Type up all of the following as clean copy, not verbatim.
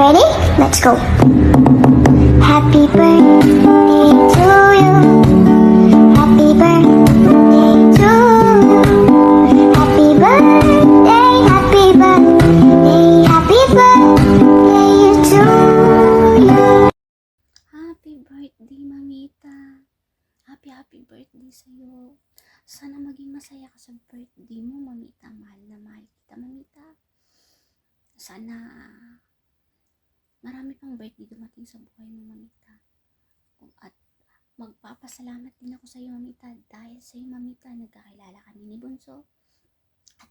ready? Let's go. Happy birthday to you. Happy birthday to you. Happy birthday, happy birthday, happy birthday to you. Happy birthday, Mamita. Happy birthday sa'yo. Sana maging masaya ka sa birthday mo, Mamita. Mahal na mahal kita, Mamita. Sana marami pang birthday dumating sa buhay mo, Mamita. At magpapasalamat din ako sa'yo, Mamita. Dahil sa'yo, Mamita, nagkakilala kami ni Bunso. At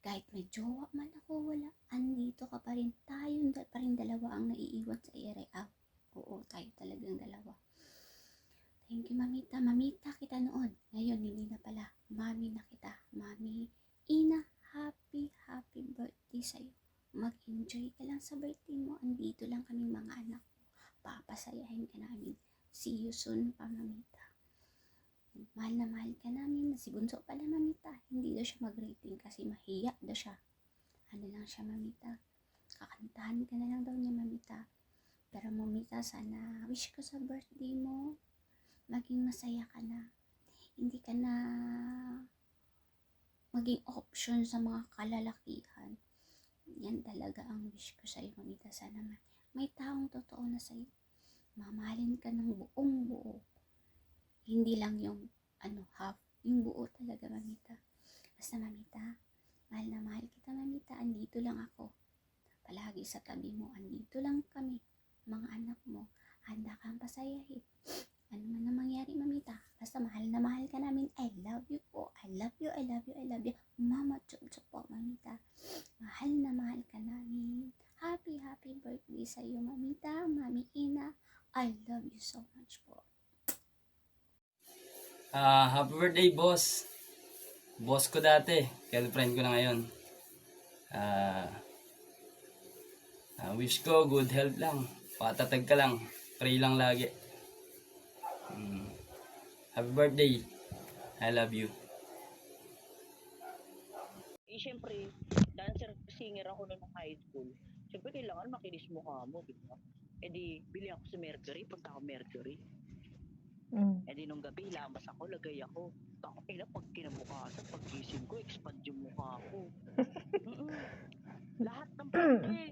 kahit may jowa man ako, wala, andito ka pa rin. Tayong pa rin dalawa ang naiiwan sa area. Oo, tayo talagang dalawa. Thank you, Mamita. Mamita kita noon. Ngayon, hindi na pala. Mami na kita. Mami Ina, happy birthday sa'yo. Mag-enjoy ka lang sa birthday mo. Andito lang kami mga anak mo. Papasayahin ka namin. See you soon pa, Mamita. Mahal na mahal ka namin. Si Bunso pala, Mamita. Hindi daw siya mag-rating kasi mahiya daw siya. Ano lang siya, Mamita. Kakantahan ka na lang daw niya, Mamita. Pero, Mamita, sana wish ko sa birthday mo maging masaya ka na. Hindi ka na maging option sa mga kalalakihan. Yan talaga ang wish ko sa'yo, Mamita. Sana may taong totoo na sa'yo. Mamahalin ka ng buong buo. Hindi lang yung half. Yung buo talaga, Mamita. Basta, Mamita, mahal na mahal kita, Mamita. Andito lang ako. Palagi sa tabi mo. Andito lang kami. Mga anak mo. Handa kang pasayahin. Ano man na mangyari, Mamita. Basta mahal na mahal ka namin. I love you po. I love you, I love you, I love you. Mama Chup po, Mamita. Mahal na mahal ka namin. Happy birthday sa iyo, Mamita. Mami Ina, I love you so much po. Happy birthday, boss. Boss ko dati. Girlfriend ko na ngayon. Wish ko good health lang. Patatag ka lang. Pray lang lagi. Happy birthday. I love you. Siyempre, dancer, singer ako noong high school. Siyempre, kailangan makinis mukha mo, di ba? E di, bili ako sa Mercury, punta ako Mercury. E di, nung gabi, lamas ako, lagay ako. Ina, pag kinabukasan, pag gising ko, expand yung mukha ko. Lahat ng pwede,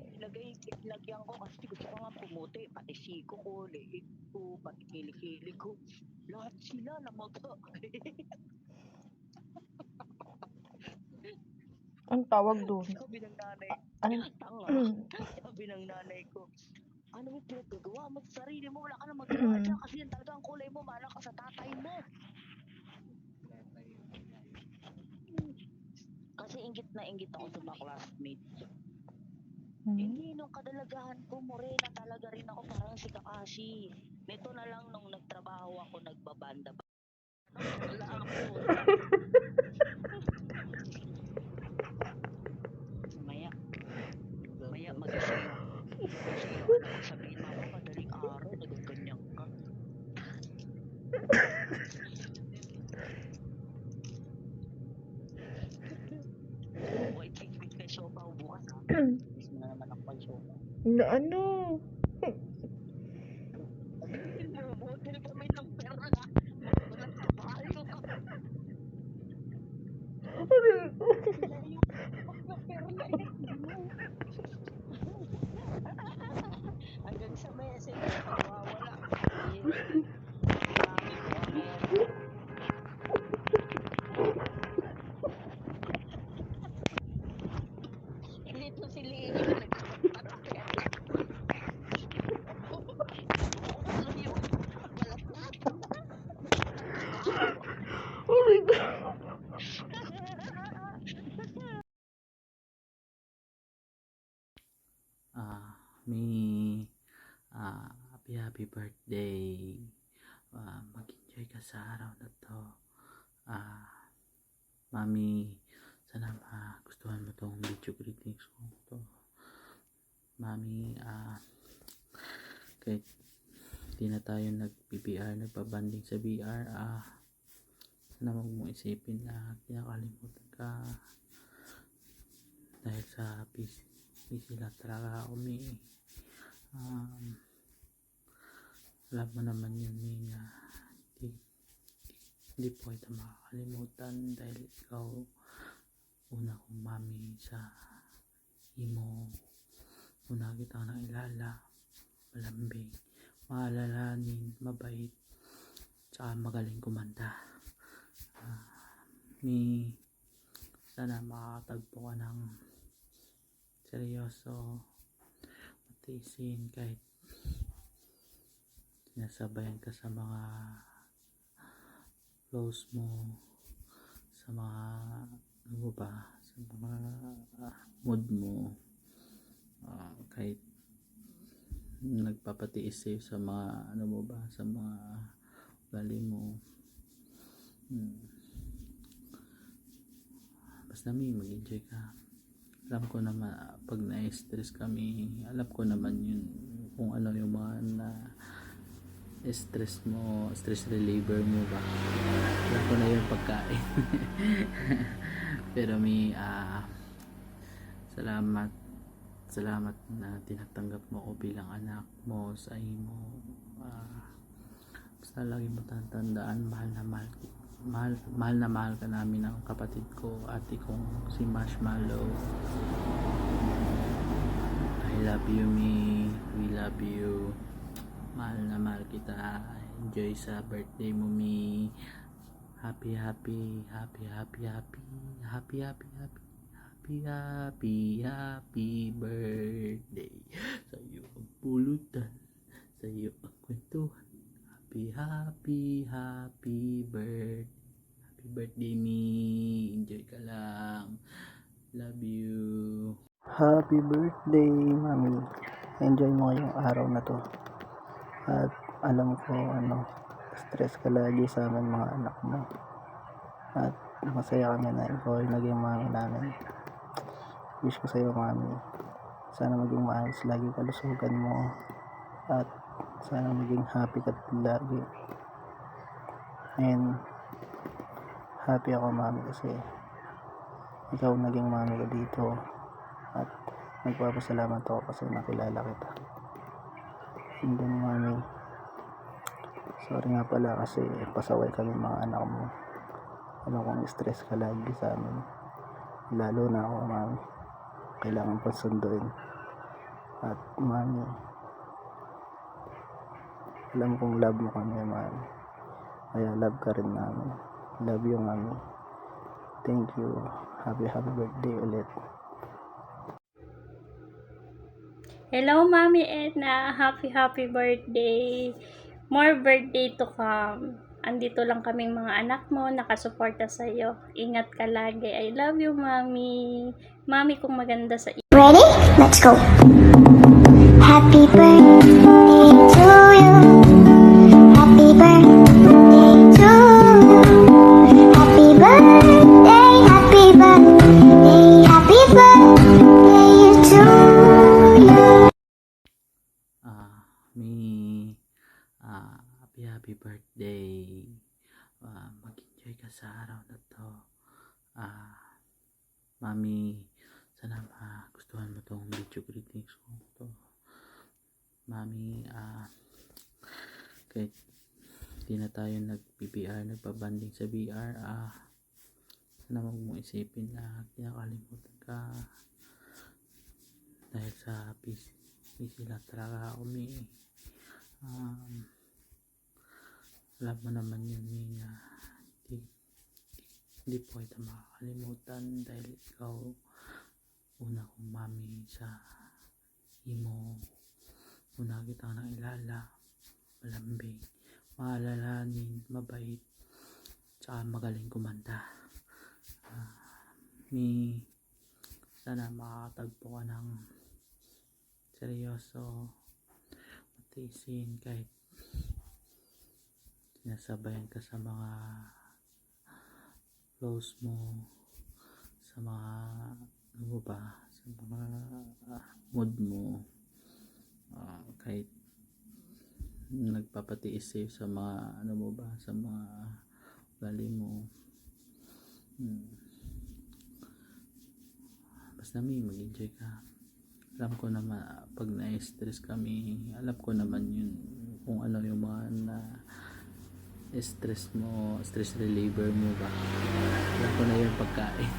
lagyan ko kasi gusto ko nga pumuti. Pati siko ko, leeg ko, pati kilikili ko. Lahat sila namaga. Ang tawag doon? Sabi ng nanay, tanga. Sabi ng nanay ko, ano mo pinagagawa mo sa sarili mo? Wala ka na magawa dyan kasi yan talaga ang kulay mo, mana ka sa tatay mo. Kasi inggit na inggit ako sa mga classmates. Hindi, nung kadalagahan ko, morena talaga rin ako parang si Kakashi. Nito na lang nung nagtrabaho ako, nagbabanda ba? Wala ako. Maya magising. Kasi sabihin mo ako, madaling araw, nagaganyan ka. Wait, may sopa bukas ha. Miss mo na naman ako pang sopa. Na ano? Model kami ng pera na. Walang kabayo ka. Hanggang sa message, mawawala. Hindi to si Lily na nagpapatakyan. Oh my God. Happy birthday. Mag-enjoy ka sa araw na to. Mami, sana gustuhan mo tong video greetings ko to. Mami, kahit hindi na tayo nag-BBR, nagpabanding sa BR, sana wag mong isipin na kinakalimutan ka dahil sa busy lang talaga ako, um, alam mo naman yun, Ming, hindi po kita makakalimutan dahil ikaw una kong mami sa imo. Una kitang nailala, malambing, maalalahanin, mabait, tsaka magaling kumanta. Sana makakatagpo ka ng seryoso, matiisin kahit sinasabayan ka sa mga close mo, sa mga ano ba, sa mga mood mo, kahit nagpapatiis sa'yo sa mga ano mo ba, sa mga ugali mo. Basta mag-enjoy ka. Alam ko naman pag na-stress kami, alam ko naman yun kung ano yung mga na stress mo, stress reliever mo ba. Alam ko na yung pagkain. Pero salamat na tinatanggap mo ko bilang anak mo sa imo. Basta lagi mo tatandaan, mahal na mahal ka namin ng kapatid ko, ate kong si Marshmallow. I love you, me. We love you. Mahal na mahal kita. Enjoy sa birthday mo, me. Happy birthday. Sa'yo ang pulutan, sa'yo ang kwentuhan. Happy birthday, me. Enjoy ka lang. Love you. Happy birthday, Mami. Enjoy mo ngayong araw na to. At alam ko, stress ka lagi sa amin mga anak mo. At masaya kami na ikaw ay naging mami namin. Wish ko sa'yo, Mami. Sana maging maayos lagi kalusugan mo. At sana maging happy ka lagi. And happy ako, Mami, kasi ikaw naging mami ko dito. At nagpapasalamat ako kasi nakilala kita. And then, Mami, sorry nga pala kasi pasaway kami mga anak mo. Alam kong stress ka lagi sa amin. Lalo na ako, Mami. Kailangan pang sunduin. At, Mami, alam kong love mo kami, Mami. Kaya love ka rin namin. Love you, Mami. Thank you. Happy birthday ulit. Hello, Mami Edna. Happy birthday. More birthday to come. Andito lang kaming mga anak mo, nakasuporta sa'yo. Ingat ka lagi. I love you, Mami. Mami kong maganda sa iyo. Ready? Let's go. Happy birthday to you. Happy birthday to you. Happy birthday, happy birthday, happy birthday to you. Happy birthday. Mag-enjoy ka sa araw na to. Mami, sana gustuhan mo tong video greetings ko to. Mami, kahit hindi na tayo nagpabanding sa VR, sana wag mong isipin na kinakalimutan ka dahil sa busy lang talaga ako, Mi. Alam mo naman yun, Mi, na hindi po kita makakalimutan dahil ikaw una kong mami sa imo. Una kitang nailala, malambing, maalalahanin, mabait, tsaka magaling kumanta. Sana makakatagpo ka ng seryoso, matiisin kahit sinasabayan ka sa mga close mo, sa mga ano ba, sa mga mood mo, kahit nagpapatiis sa'yo sa mga ano mo ba, sa mga ugali mo. Basta, Mi, mag-enjoy ka. alam ko naman pag na-stress kami, alam ko naman yun kung ano yung mga na stress mo, stress reliever mo ba. Alam ko na yung pagkain.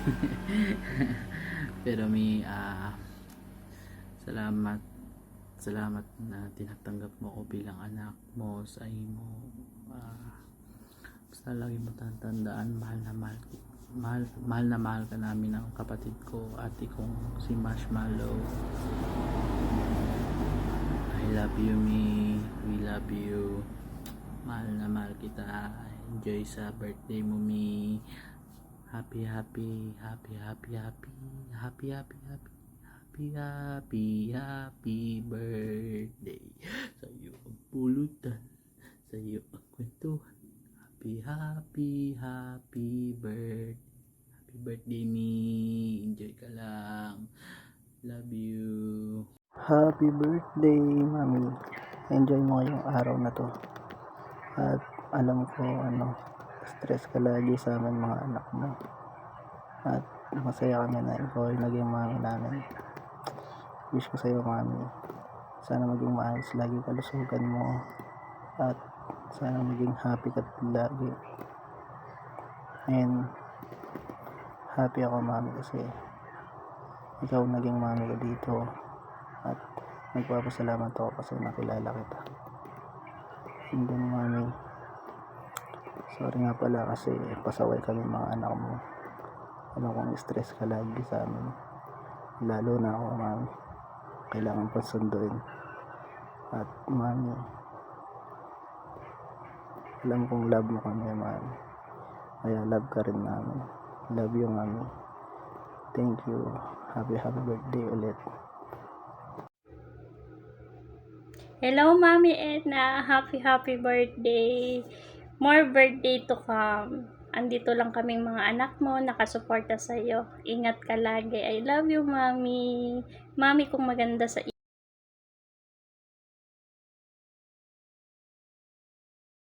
Pero may salamat na tinatanggap mo ko bilang anak mo sa imo. Basta lagi mo tatandaan, mahal na mahal ka namin ng kapatid ko, ate kong si Marshmallow. I love you, me. We love you. Mahal na mahal kita. Enjoy sa birthday mo, me. Happy birthday. Sa'yo ang pulutan, sa'yo ang kwentuhan. Happy birthday. Happy birthday, me. Enjoy ka lang. Love you. Happy birthday, Mami. Enjoy mo ngayong araw na to. At alam ko, stress ka lagi sa amin mga anak mo. At masaya kami na ikaw ay naging mami namin. Wish ko sa'yo, Mami, sana maging maayos lagi kalusugan mo. At sana maging happy ka lagi. And happy ako, Mami, kasi ikaw naging mami ko dito. At nagpapasalamat ako kasi nakilala kita. And then, Mami, sorry nga pala kasi pasaway kami mga anak mo. Alam kong stress ka lagi sa amin. Lalo na ako, Mami. Kailangan pa sunduin. At, Mami, alam kong love mo kami, Mami. Kaya love ka rin namin. Love you, Mami. Thank you. Happy birthday ulit. Hello, Mami Edna. Happy birthday. More birthday to come. Andito lang kaming mga anak mo, nakasuporta sa'yo. Ingat ka lagi. I love you, Mami. Mami kung maganda sa